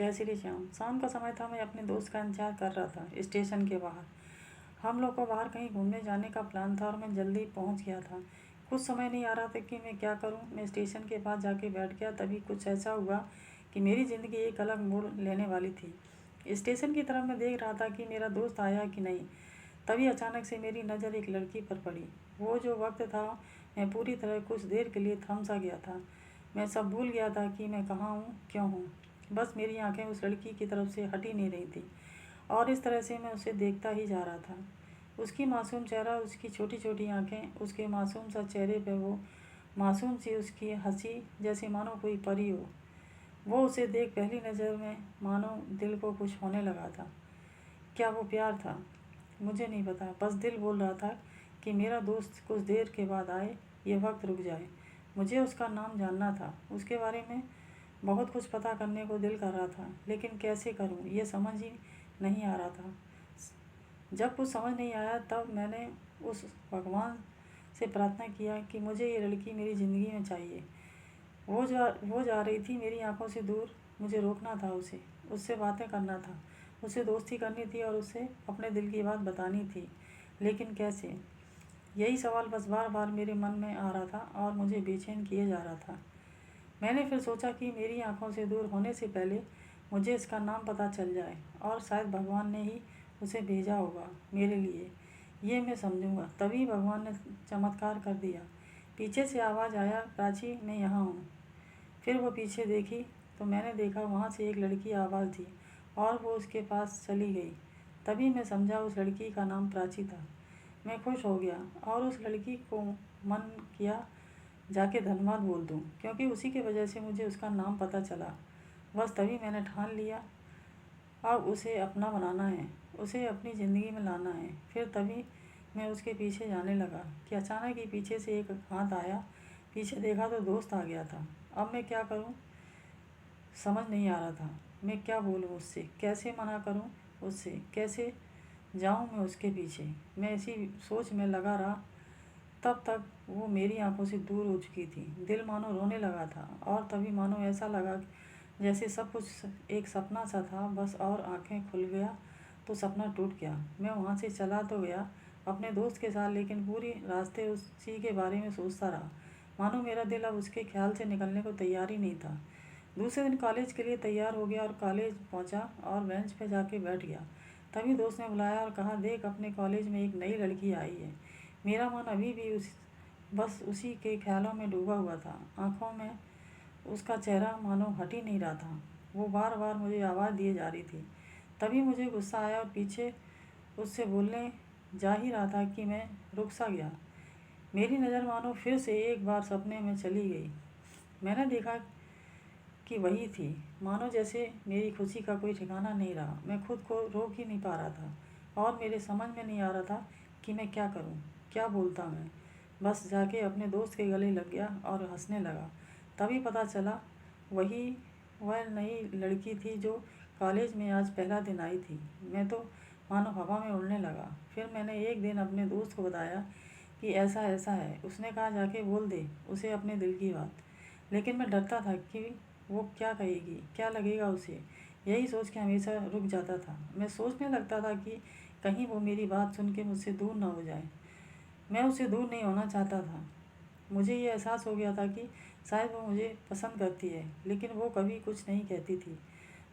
जय श्री श्याम। शाम का समय था। मैं अपने दोस्त का इंतजार कर रहा था स्टेशन के बाहर। हम लोग को बाहर कहीं घूमने जाने का प्लान था और मैं जल्दी पहुंच गया था। कुछ समय नहीं आ रहा था कि मैं क्या करूं। मैं स्टेशन के पास जाके बैठ गया। तभी कुछ ऐसा हुआ कि मेरी ज़िंदगी एक अलग मोड़ लेने वाली थी। स्टेशन की तरफ मैं देख रहा था कि मेरा दोस्त आया कि नहीं। तभी अचानक से मेरी नज़र एक लड़की पर पड़ी। वो जो वक्त था, मैं पूरी तरह कुछ देर के लिए थम सा गया था। मैं सब भूल गया था कि मैं कहाँ हूँ, क्यों हूँ। बस मेरी आंखें उस लड़की की तरफ से हट ही नहीं रही थी और इस तरह से मैं उसे देखता ही जा रहा था। उसकी मासूम चेहरा, उसकी छोटी छोटी आंखें, उसके मासूम सा चेहरे पे वो मासूम सी उसकी हंसी, जैसे मानो कोई परी हो। वो उसे देख पहली नज़र में मानो दिल को कुछ होने लगा था। क्या वो प्यार था? मुझे नहीं पता। बस दिल बोल रहा था कि मेरा दोस्त कुछ देर के बाद आए, ये वक्त रुक जाए। मुझे उसका नाम जानना था, उसके बारे में बहुत कुछ पता करने को दिल कर रहा था, लेकिन कैसे करूं ये समझ ही नहीं आ रहा था। जब कुछ समझ नहीं आया तब मैंने उस भगवान से प्रार्थना किया कि मुझे ये लड़की मेरी ज़िंदगी में चाहिए। वो जा रही थी मेरी आंखों से दूर। मुझे रोकना था उसे, उससे बातें करना था, उससे दोस्ती करनी थी और उसे अपने दिल की बात बतानी थी। लेकिन कैसे? यही सवाल बस बार बार मेरे मन में आ रहा था और मुझे बेचैन किए जा रहा था। मैंने फिर सोचा कि मेरी आंखों से दूर होने से पहले मुझे इसका नाम पता चल जाए और शायद भगवान ने ही उसे भेजा होगा मेरे लिए, ये मैं समझूंगा। तभी भगवान ने चमत्कार कर दिया। पीछे से आवाज़ आया, प्राची मैं यहाँ हूँ। फिर वो पीछे देखी तो मैंने देखा वहाँ से एक लड़की आवाज़ दी और वो उसके पास चली गई। तभी मैं समझा उस लड़की का नाम प्राची था। मैं खुश हो गया और उस लड़की को मन किया जाके धन्यवाद बोल दूँ, क्योंकि उसी की वजह से मुझे उसका नाम पता चला। बस तभी मैंने ठान लिया, अब उसे अपना बनाना है, उसे अपनी ज़िंदगी में लाना है। फिर तभी मैं उसके पीछे जाने लगा कि अचानक ही पीछे से एक हाथ आया। पीछे देखा तो दोस्त आ गया था। अब मैं क्या करूं समझ नहीं आ रहा था। मैं क्या बोलूं उससे, कैसे मना करूं उससे, कैसे जाऊं मैं उसके पीछे। मैं इसी सोच में लगा रहा। तब तक वो मेरी आंखों से दूर हो चुकी थी। दिल मानो रोने लगा था और तभी मानो ऐसा लगा जैसे सब कुछ एक सपना सा था बस, और आंखें खुल गया तो सपना टूट गया। मैं वहाँ से चला तो गया अपने दोस्त के साथ, लेकिन पूरी रास्ते उसी के बारे में सोचता रहा। मानो मेरा दिल अब उसके ख्याल से निकलने को तैयार ही नहीं था। दूसरे दिन कॉलेज के लिए तैयार हो गया और कॉलेज पहुँचा और बेंच पे जाके बैठ गया। तभी दोस्त ने बुलाया और कहा, देख अपने कॉलेज में एक नई लड़की आई है। मेरा मन अभी भी बस उसी के ख्यालों में डूबा हुआ था। आँखों में उसका चेहरा मानो हट ही नहीं रहा था। वो बार बार मुझे आवाज़ दिए जा रही थी। तभी मुझे गुस्सा आया और पीछे उससे बोलने जा ही रहा था कि मैं रुक सा गया। मेरी नज़र मानो फिर से एक बार सपने में चली गई। मैंने देखा कि वही थी। मानो जैसे मेरी खुशी का कोई ठिकाना नहीं रहा। मैं खुद को रोक ही नहीं पा रहा था और मेरे समझ में नहीं आ रहा था कि मैं क्या करूं, क्या बोलता मैं। बस जाके अपने दोस्त के गले लग गया और हंसने लगा। तभी पता चला वही वह नई लड़की थी जो कॉलेज में आज पहला दिन आई थी। मैं तो मानो हवा में उड़ने लगा। फिर मैंने एक दिन अपने दोस्त को बताया कि ऐसा ऐसा है। उसने कहा, जाके बोल दे उसे अपने दिल की बात। लेकिन मैं डरता था कि वो क्या कहेगी, क्या लगेगा उसे। यही सोच के हमेशा रुक जाता था। मैं सोचने लगता था कि कहीं वो मेरी बात सुन के मुझसे दूर ना हो जाए। मैं उससे दूर नहीं होना चाहता था। मुझे ये एहसास हो गया था कि शायद वो मुझे पसंद करती है, लेकिन वो कभी कुछ नहीं कहती थी।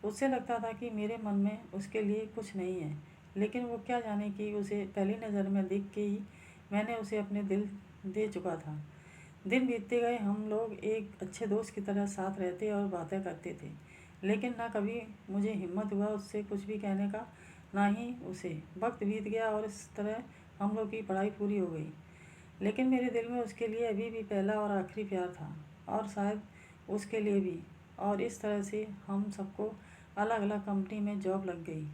उससे लगता था कि मेरे मन में उसके लिए कुछ नहीं है, लेकिन वो क्या जाने कि उसे पहली नज़र में देख के ही मैंने उसे अपने दिल दे चुका था। दिन बीतते गए। हम लोग एक अच्छे दोस्त की तरह साथ रहते और बातें करते थे, लेकिन ना कभी मुझे हिम्मत हुआ उससे कुछ भी कहने का, ना ही उसे। वक्त बीत गया और इस तरह हम लोग की पढ़ाई पूरी हो गई, लेकिन मेरे दिल में उसके लिए अभी भी पहला और आखिरी प्यार था, और शायद उसके लिए भी। और इस तरह से हम सबको अलग अलग कंपनी में जॉब लग गई।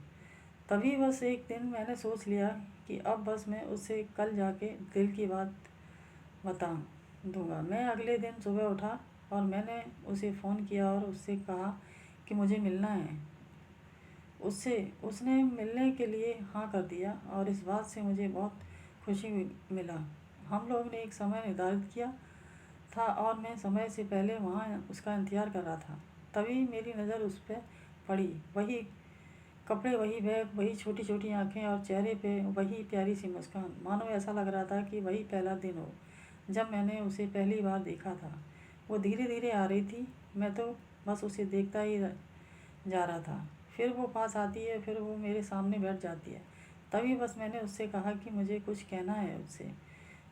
तभी बस एक दिन मैंने सोच लिया कि अब बस मैं उससे कल जाके दिल की बात बता दूंगा। मैं अगले दिन सुबह उठा और मैंने उसे फ़ोन किया और उससे कहा कि मुझे मिलना है उससे। उसने मिलने के लिए हाँ कर दिया और इस बात से मुझे बहुत खुशी मिला। हम लोग ने एक समय निर्धारित किया था और मैं समय से पहले वहाँ उसका इंतज़ार कर रहा था। तभी मेरी नज़र उस पर पड़ी। वही कपड़े, वही बैग, वही छोटी छोटी आंखें और चेहरे पे वही प्यारी सी मुस्कान। मानो ऐसा लग रहा था कि वही पहला दिन हो जब मैंने उसे पहली बार देखा था। वो धीरे धीरे आ रही थी, मैं तो बस उसे देखता ही जा रहा था। फिर वो पास आती है, फिर वो मेरे सामने बैठ जाती है। तभी बस मैंने उससे कहा कि मुझे कुछ कहना है उससे।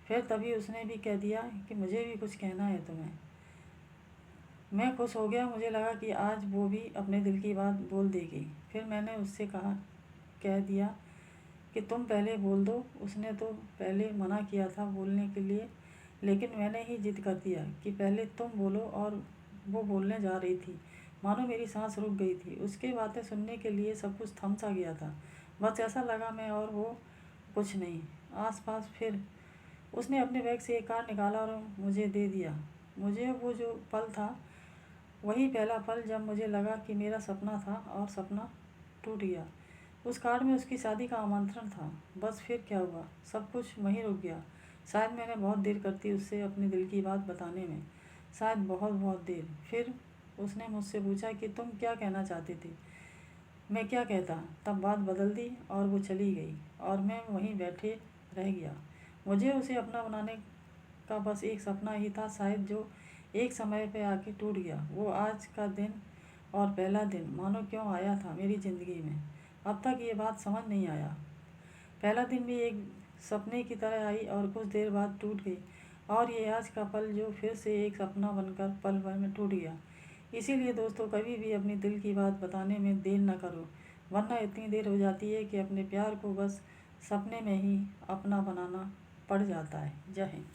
फिर तभी उसने भी कह दिया कि मुझे भी कुछ कहना है तुम्हें। मैं खुश हो गया, मुझे लगा कि आज वो भी अपने दिल की बात बोल देगी। फिर मैंने उससे कह दिया कि तुम पहले बोल दो। उसने तो पहले मना किया था बोलने के लिए, लेकिन मैंने ही जिद कर दिया कि पहले तुम बोलो, और वो बोलने जा रही थी। मानो मेरी सांस रुक गई थी। उसकी बातें सुनने के लिए सब कुछ थम सा गया था। बस ऐसा लगा मैं और वो कुछ नहीं आसपास। फिर उसने अपने बैग से एक कार्ड निकाला और मुझे दे दिया। मुझे वो जो पल था, वही पहला पल जब मुझे लगा कि मेरा सपना था और सपना टूट गया। उस कार्ड में उसकी शादी का आमंत्रण था। बस फिर क्या हुआ, सब कुछ वहीं रुक गया। शायद मैंने बहुत देर कर दी उससे अपने दिल की बात बताने में, शायद बहुत बहुत देर। फिर उसने मुझसे पूछा कि तुम क्या कहना चाहती थी। मैं क्या कहता। तब बात बदल दी और वो चली गई और मैं वहीं बैठे रह गया। मुझे उसे अपना बनाने का बस एक सपना ही था शायद, जो एक समय पे आके टूट गया। वो आज का दिन और पहला दिन मानो क्यों आया था मेरी ज़िंदगी में। अब तक ये बात समझ नहीं आया। पहला दिन भी एक सपने की तरह आई और कुछ देर बाद टूट गई, और ये आज का पल जो फिर से एक सपना बनकर पल भर में टूट गया। इसीलिए दोस्तों, कभी भी अपनी दिल की बात बताने में देर न करो, वरना इतनी देर हो जाती है कि अपने प्यार को बस सपने में ही अपना बनाना पड़ जाता है। जय हिंद।